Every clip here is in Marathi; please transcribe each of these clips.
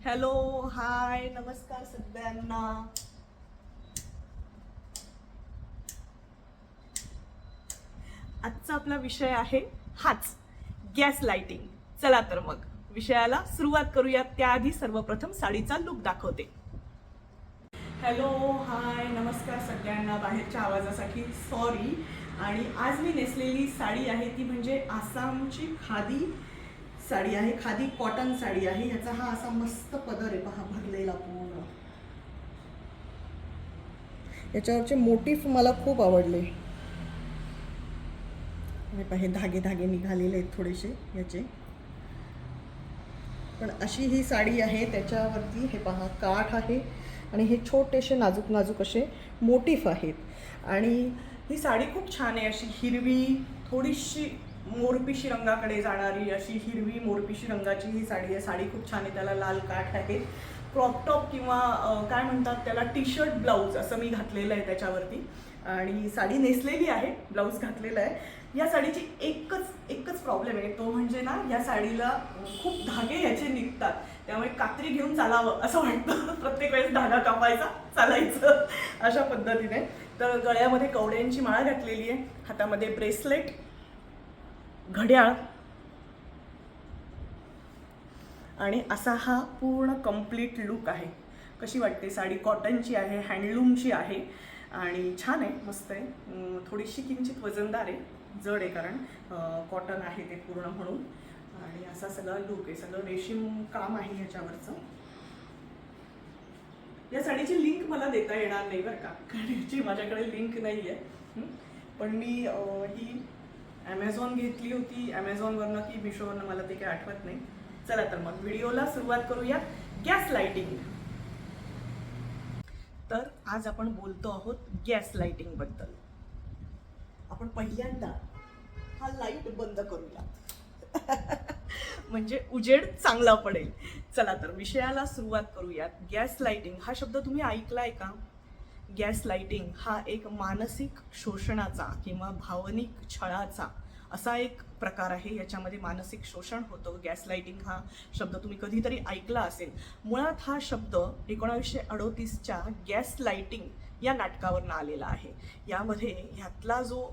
हॅलो, हाय, नमस्कार सगळ्यांना. आजचा आपला विषय आहे हाच, गॅस लाइटिंग. चला तर मग विषयाला सुरुवात करूयात. त्याआधी सर्वप्रथम साडीचा लुक दाखवते. हॅलो, हाय, नमस्कार सगळ्यांना. बाहेरच्या आवाजासाठी सॉरी. आणि आज मी नेसलेली साडी आहे ती म्हणजे आसामची खादी साडी आहे. खादी कॉटन साडी आहे. ह्याचा हा असा मस्त पदर आहे पहा, भरलेला पूर्ण. याच्यावरचे मोटिफ मला खूप आवडले. हे धागे धागे निघालेले आहेत थोडेसे याचे. पण अशी ही साडी आहे. त्याच्यावरती हे पहा काठ आहे आणि हे छोटेसे नाजूक नाजूक असे मोटिफ आहेत. आणि ही साडी खूप छान आहे. अशी हिरवी, थोडीशी मोरपिशी रंगाकडे जाणारी अशी हिरवी मोरपिशी रंगाची ही साडी आहे. साडी खूप छान आहे. त्याला लाल काठ आहे. क्रॉप टॉप किंवा काय म्हणतात त्याला, टी शर्ट ब्लाऊज असं मी घातलेलं आहे त्याच्यावरती. आणि साडी नेसलेली आहे, ब्लाऊज घातलेला आहे. या साडीची एकच प्रॉब्लेम आहे, तो म्हणजे ना या साडीला खूप धागे याचे निघतात. त्यामुळे कात्री घेऊन चालावं असं वाटतं. प्रत्येक वेळेस धागा कापायचा, चालायचं अशा पद्धतीने. तर गळ्यामध्ये कवड्यांची माळ घातलेली आहे, हातामध्ये ब्रेसलेट, घड्याळ आणि असा हा पूर्ण कंप्लीट लुक आहे. कशी वाटते साडी? कॉटनची आहे, हँडलूमची आहे आणि छान आहे, मस्त आहे. थोडीशी किंचित वजनदार आहे, जड आहे कारण कॉटन आहे ते पूर्ण म्हणून. आणि असा सगळा लुक आहे, सगळं रेशीम काम आहे ह्याच्यावरचं. या साडीची लिंक मला देता येणार नाही बरं का, कारण याची माझ्याकडे लिंक नाही आहे. पण मी ही ॲमेझॉन घेतली होती, ॲमेझॉनवरनं की मिशोवरनं, मला ते काही आठवत नाही. चला तर मग व्हिडिओला सुरुवात करूया. Gas lighting. तर आज आपण बोलतो आहोत गॅस लाइटिंग बद्दल. आपण पहिल्यांदा हा लाईट बंद करूया. म्हणजे उजेड चांगला पडेल. चला तर विषयाला सुरुवात करूयात. गॅस लाइटिंग हा शब्द तुम्ही ऐकलाय का? गॅस लाइटिंग हा एक मानसिक शोषणाचा किंवा भावनिक छळाचा असा एक प्रकार आहे. याच्यामध्ये मानसिक शोषण होतं. गॅस लाइटिंग हा शब्द तुम्ही कधीतरी ऐकला असेल. मुळात हा शब्द 1938च्या गॅस लाइटिंग या नाटकावरनं आलेला आहे. यामध्ये ह्यातला जो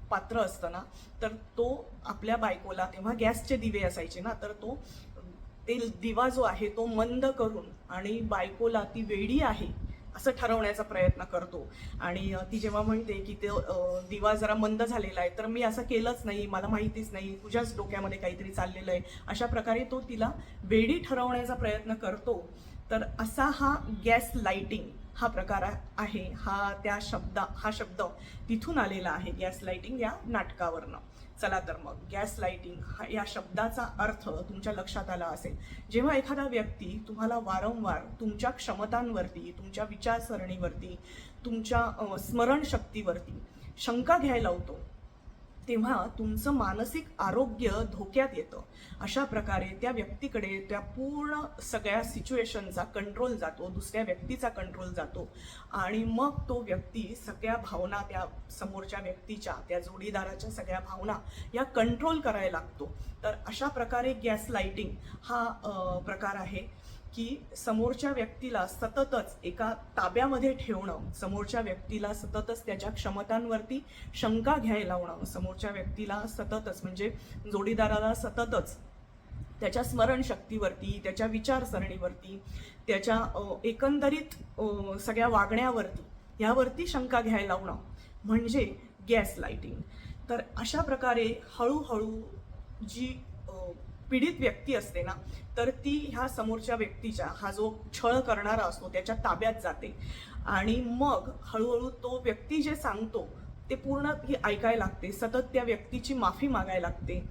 पात्र असतं ना, तर तो आपल्या बायकोला, तेव्हा गॅसचे दिवे असायचे ना, तर तो ते दिवा जो आहे तो मंद करून आणि बायकोला ती वेडी आहे असं ठरवण्याचा प्रयत्न करतो. आणि ती जेव्हा म्हणते की तो दिवा जरा मंद झालेला आहे, तर मी असं केलंच नाही, मला माहितीच नाही, तुझ्याच डोक्यामध्ये काहीतरी चाललेलं आहे, अशा प्रकारे तो तिला वेडी ठरवण्याचा प्रयत्न करतो. तर असा हा गॅस लाइटिंग हा प्रकार आहे. हा शब्द तिथून आलेला आहे, गॅस लाइटिंग या नाटकावरनं. चला तर मग गॅस लाइटिंग हा या शब्दाचा अर्थ तुमच्या लक्षात आला असेल. जेव्हा एखादा व्यक्ती तुम्हाला वारंवार तुमच्या क्षमतांवरती, तुमच्या विचारसरणीवरती, तुमच्या स्मरणशक्तीवरती शंका घ्यायला लावतो, तेव्हा तुमचं मानसिक आरोग्य धोक्यात येतं. अशा प्रकारे त्या व्यक्तीकडे त्या पूर्ण सगळ्या सिच्युएशनचा कंट्रोल जातो, दुसऱ्या व्यक्तीचा कंट्रोल जातो. आणि मग तो व्यक्ती सगळ्या भावना, त्या समोरच्या व्यक्तीच्या, त्या जोडीदाराच्या सगळ्या भावना या कंट्रोल करायला लागतो. तर अशा प्रकारे गॅस लाइटिंग हा प्रकार आहे की समोरच्या व्यक्तीला सततच एका ताब्यामध्ये ठेवणं, समोरच्या व्यक्तीला सततच त्याच्या क्षमतांवरती शंका घ्यायला लावणं, समोरच्या व्यक्तीला सततच म्हणजे जोडीदाराला सततच त्याच्या स्मरणशक्तीवरती, त्याच्या विचारसरणीवरती, त्याच्या एकंदरीत सगळ्या वागण्यावरती, यावरती शंका घ्यायला लावणं म्हणजे गॅस लाइटिंग. तर अशा प्रकारे हळूहळू जी पीडित व्यक्ती असते ना, तर ती ह्या समोरच्या व्यक्तीच्या, हा जो छळ करणारा असतो त्याच्या ताब्यात जाते. आणि मग हळूहळू तो व्यक्ती जे सांगतो ते पूर्ण ही ऐकायला लागते. सतत त्या व्यक्तीची माफी मागायला लागते,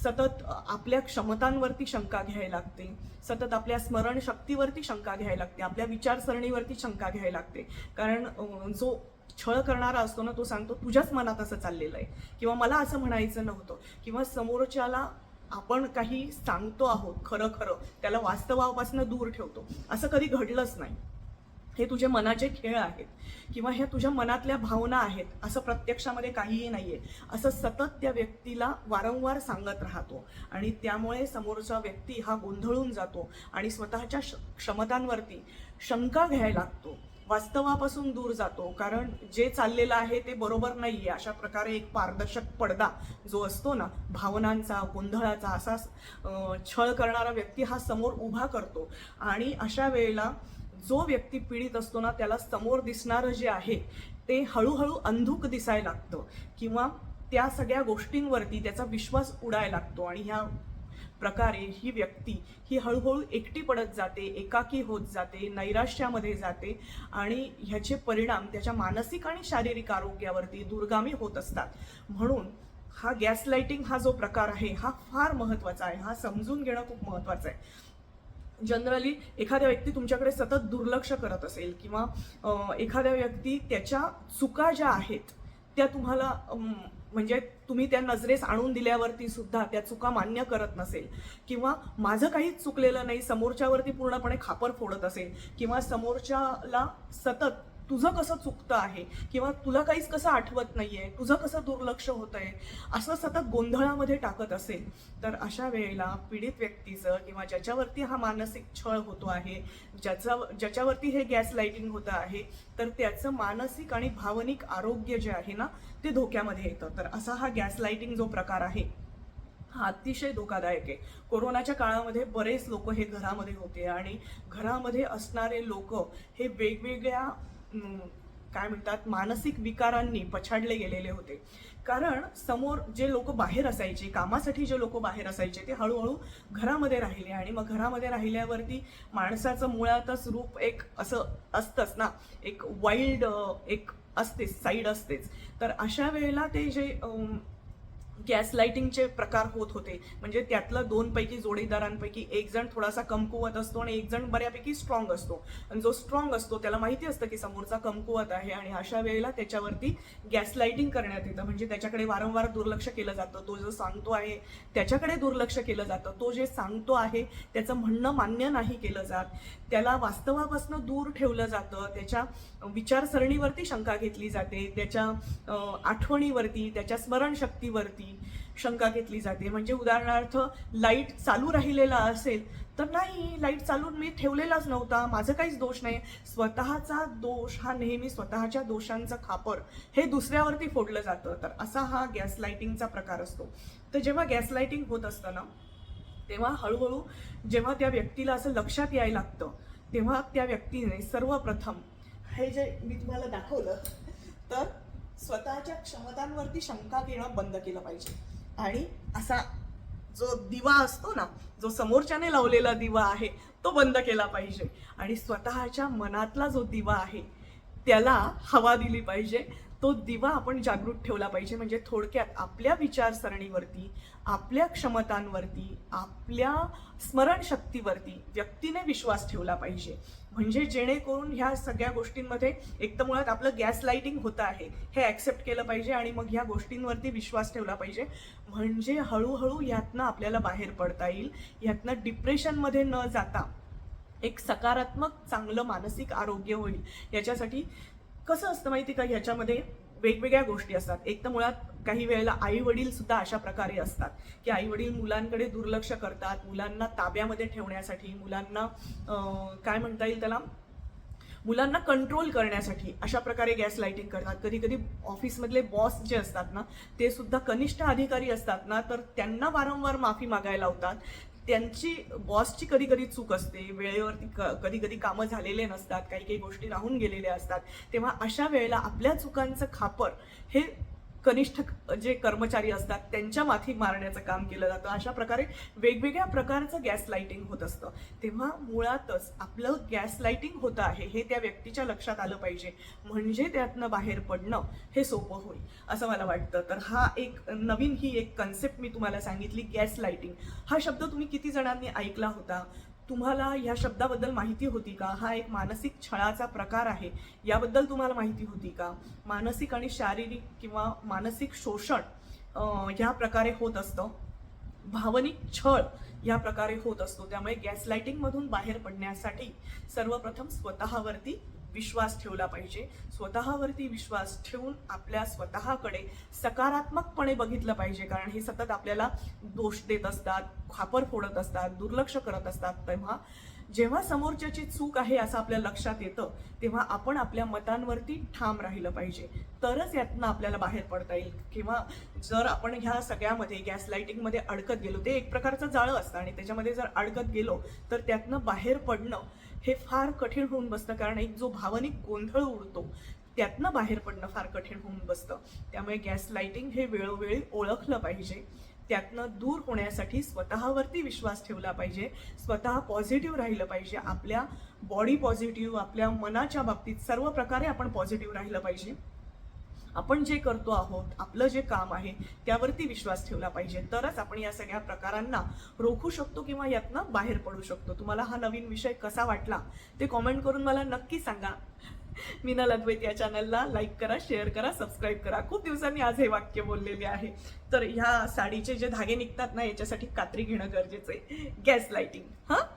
सतत आपल्या क्षमतांवरती शंका घ्यायला लागते, सतत आपल्या स्मरणशक्तीवरती शंका घ्यायला लागते, आपल्या विचारसरणीवरती शंका घ्यायला लागते. कारण जो छळ करणारा असतो ना, तो सांगतो तुझ्याच मनात असं चाललेलं आहे, किंवा मला असं म्हणायचं नव्हतं, किंवा समोरच्याला आपण काही सांगतो आहोत खरं खरं, त्याला वास्तवापासून दूर ठेवतो, असं कधी घडलंच नाही. हे तुझे मनाचे खेळ आहेत किंवा ह्या तुझ्या मनातल्या भावना आहेत, असं प्रत्यक्षामध्ये काहीही नाहीये असं सतत त्या व्यक्तीला वारंवार सांगत राहतो आणि त्यामुळे समोरचा व्यक्ती हा गोंधळून जातो आणि स्वतःच्या क्षमतांवरती शंका घ्यायला लागतो, वास्तवापासून दूर जातो, कारण जे चाललेलं आहे ते बरोबर नाहीये. अशा प्रकारे एक पारदर्शक पडदा जो असतो ना भावनांचा, गोंधळाचा, असा छळ करणारा व्यक्ती हा समोर उभा करतो आणि अशा वेळेला जो व्यक्ती पीडित असतो ना त्याला समोर दिसणारं जे आहे ते हळूहळू अंधुक दिसायला लागतं किंवा त्या सगळ्या गोष्टींवरती त्याचा विश्वास उडायला लागतो आणि ह्या प्रकारे ही व्यक्ती ही हळूहळू एकटी पडत जाते, एकाकी होत जाते, नैराश्यामध्ये जाते आणि ह्याचे परिणाम त्याच्या मानसिक आणि शारीरिक आरोग्यावरती दूरगामी होत असतात. म्हणून हा गॅसलाइटिंग हा जो प्रकार आहे हा फार महत्त्वाचा आहे, हा समजून घेणं खूप महत्त्वाचं आहे. जनरली एखाद्या व्यक्ती तुमच्याकडे सतत दुर्लक्ष करत असेल किंवा एखाद्या व्यक्ती त्याच्या चुका ज्या आहेत त्या तुम्हाला म्हणजे तुम्ही त्या नजरेस आणून दिल्यावरती सुद्धा त्या चुका मान्य करत नसेल किंवा माझं काहीच चुकलेलं नाही समोरच्यावरती पूर्णपणे खापर फोडत असेल किंवा समोरच्याला सतत तुझं कसं चुकतं आहे किंवा तुला काहीच कसं आठवत नाहीये, तुझं कसं दुर्लक्ष होतंय, असं सतत गोंधळामध्ये टाकत असेल तर अशा वेळेला पीडित व्यक्तीचं किंवा ज्याच्यावरती हा मानसिक छळ होतो आहे, ज्याच्यावरती हे गॅसलाइटिंग होतं आहे, तर त्याचं मानसिक आणि भावनिक आरोग्य जे आहे ना ते धोक्यामध्ये येतं. तर असा हा गॅसलाइटिंग जो प्रकार आहे हा अतिशय धोकादायक आहे. कोरोनाच्या काळामध्ये बरेच लोक हे घरामध्ये होते आणि घरामध्ये असणारे लोक हे वेगवेगळ्या काय म्हणतात मानसिक विकारांनी पछाडले गेलेले होते. कारण समोर जे लोक बाहेर असायचे, कामासाठी जे लोक बाहेर असायचे ते हळूहळू घरामध्ये राहिले आणि मग घरामध्ये राहिल्यावरती माणसाचं मुळातच रूप एक असं असतंच ना, एक वाईल्ड एक असतेच, साईड असतेच. तर अशा वेळेला ते जे गॅसलाइटिंगचे प्रकार होत होते म्हणजे त्यातलं दोनपैकी जोडीदारांपैकी एक जण थोडासा कमकुवत असतो आणि एक जण बऱ्यापैकी स्ट्रॉंग असतो आणि जो स्ट्रॉंग असतो त्याला माहिती असतं की समोरचा कमकुवत आहे आणि अशा वेळेला त्याच्यावरती गॅसलाइटिंग करण्यात येतं. म्हणजे त्याच्याकडे वारंवार दुर्लक्ष केलं जातं, तो जो सांगतो आहे त्याच्याकडे दुर्लक्ष केलं जातं, तो जे सांगतो आहे त्याचं म्हणणं मान्य नाही केलं जात, त्याला वास्तवापासून दूर ठेवलं जातं, त्याच्या विचारसरणीवरती शंका घेतली जाते, त्याच्या आठवणीवरती, त्याच्या स्मरणशक्तीवरती शंका घेतली जाते. म्हणजे उदाहरणार्थ लाईट चालू राहिलेला असेल तर नाही, लाईट चालून मी ठेवलेलाच नव्हता, माझं काहीच दोष नाही. स्वतःचा दोष हा नेहमी स्वतःच्या दोषांचं खापर हे दुसऱ्यावरती फोडलं जातं. तर असा हा गॅसलाइटिंगचा प्रकार असतो. तर जेव्हा गॅसलाइटिंग होत असतं ना तेव्हा हळूहळू जेव्हा त्या व्यक्तीला असं लक्षात यायला लागतं तेव्हा त्या व्यक्तीने सर्वप्रथम हे जे मी तुम्हाला दाखवलं तर स्वतःच्या क्षमतांवरती शंका घेणं बंद केलं पाहिजे आणि असा जो दिवा असतो ना, जो समोरच्याने लावलेला दिवा आहे तो बंद केला पाहिजे आणि स्वतःच्या मनातला जो दिवा आहे त्याला हवा दिली पाहिजे. तो दिवा आपण जागृत ठेवला पाहिजे. म्हणजे थोडक्यात आपल्या विचारसरणीवरती, आपल्या क्षमतांवरती, आपल्या स्मरणशक्तीवरती व्यक्तीने विश्वास ठेवला पाहिजे. म्हणजे जेणेकरून ह्या सगळ्या गोष्टींमध्ये एक तर मुळात आपलं गॅसलाइटिंग होतं आहे हे ॲक्सेप्ट केलं पाहिजे आणि मग ह्या गोष्टींवरती विश्वास ठेवला पाहिजे. म्हणजे हळूहळू ह्यातनं आपल्याला बाहेर पडता येईल. ह्यातनं डिप्रेशनमध्ये न जाता एक सकारात्मक चांगलं मानसिक आरोग्य होईल. याच्यासाठी कसं असतं माहिती का, ह्याच्यामध्ये वेगवेगळ्या गोष्टी असतात. एक तर मुळात काही वेळेला आई वडील सुद्धा अशा प्रकारे असतात की आई वडील मुलांकडे दुर्लक्ष करतात, मुलांना ताब्यामध्ये ठेवण्यासाठी, मुलांना काय म्हणता येईल त्याला, मुलांना कंट्रोल करण्यासाठी अशा प्रकारे गॅसलाइटिंग करतात. कधी कधी ऑफिसमधले बॉस जे असतात ना ते सुद्धा कनिष्ठ अधिकारी असतात ना, तर त्यांना वारंवार माफी मागायला लावतात. त्यांची बॉसची कधी कधी चूक असते, वेळेवरती कधी कधी कामं झालेले नसतात, काही काही गोष्टी राहून गेलेल्या असतात. तेव्हा अशा वेळेला आपल्या चुकांचं खापर हे कनिष्ठ जे कर्मचारी असतात त्यांच्या माथी मारण्याचं काम केलं जातं. अशा प्रकारे वेगवेगळ्या प्रकारचं गॅसलाइटिंग होत असतं. तेव्हा मुळातच आपलं गॅसलाइटिंग होतं आहे हे त्या व्यक्तीच्या लक्षात आलं पाहिजे. म्हणजे त्यातनं बाहेर पडणं हे सोपं होईल असं मला वाटतं. तर हा एक नवीन ही एक कन्सेप्ट मी तुम्हाला सांगितली, गॅसलाइटिंग. हा शब्द तुम्ही किती जणांनी ऐकला होता? तुम्हाला ह्या शब्दाबद्दल माहिती होती का? हा एक मानसिक छळाचा प्रकार आहे याबद्दल तुम्हाला माहिती होती का? मानसिक आणि शारीरिक किंवा मानसिक शोषण ह्या प्रकारे होत असतं, भावनिक छळ या प्रकारे होत असतो. त्यामुळे गॅसलाइटिंग मधून बाहेर पडण्यासाठी सर्वप्रथम स्वतःवरती विश्वास ठेवला पाहिजे. स्वतःवरती विश्वास ठेवून आपल्या स्वतःकडे सकारात्मकपणे बघितलं पाहिजे, कारण हे सतत आपल्याला दोष देत असतात, खापर फोडत असतात, दुर्लक्ष करत असतात. तेव्हा जेव्हा समोरच्याची चूक आहे असं आपल्या लक्षात येतं, तेव्हा आपण आपल्या मतांवरती ठाम राहिलं पाहिजे, तरच यातनं आपल्याला बाहेर पडता येईल. किंवा जर आपण ह्या सगळ्यामध्ये गॅस लाईटिंगमध्ये अडकत गेलो, ते एक प्रकारचं जाळं असतं आणि त्याच्यामध्ये जर अडकत गेलो तर त्यातनं बाहेर पडणं हे फार कठीण होऊन बसतं, कारण एक जो भावनिक गोंधळ उडतो त्यातनं बाहेर पडणं फार कठीण होऊन बसतं. त्यामुळे गॅस लाईटिंग हे वेळोवेळी ओळखलं पाहिजे. त्यातनं दूर होण्यासाठी स्वतःवरती विश्वास ठेवला पाहिजे, स्वतः पॉझिटिव्ह राहिलं पाहिजे, आपल्या बॉडी पॉझिटिव्ह, आपल्या मनाच्या बाबतीत सर्व प्रकारे आपण पॉझिटिव्ह राहिलं पाहिजे. आपण जे करतो आहोत, आपलं जे काम आहे त्यावरती विश्वास ठेवला पाहिजे, तरच आपण या सगळ्या प्रकारांना रोखू शकतो किंवा यातनं बाहेर पडू शकतो. तुम्हाला हा नवीन विषय कसा वाटला ते कॉमेंट करून मला नक्की सांगा. मीनल अद्वैत या चॅनलला लाईक करा, शेअर करा, सबस्क्राईब करा. खूप दिवसांनी आज हे वाक्य बोललेले आहे. तर ह्या साडीचे जे धागे निघतात ना, याच्यासाठी कात्री घेणं गरजेचं आहे. Gas lighting. हां.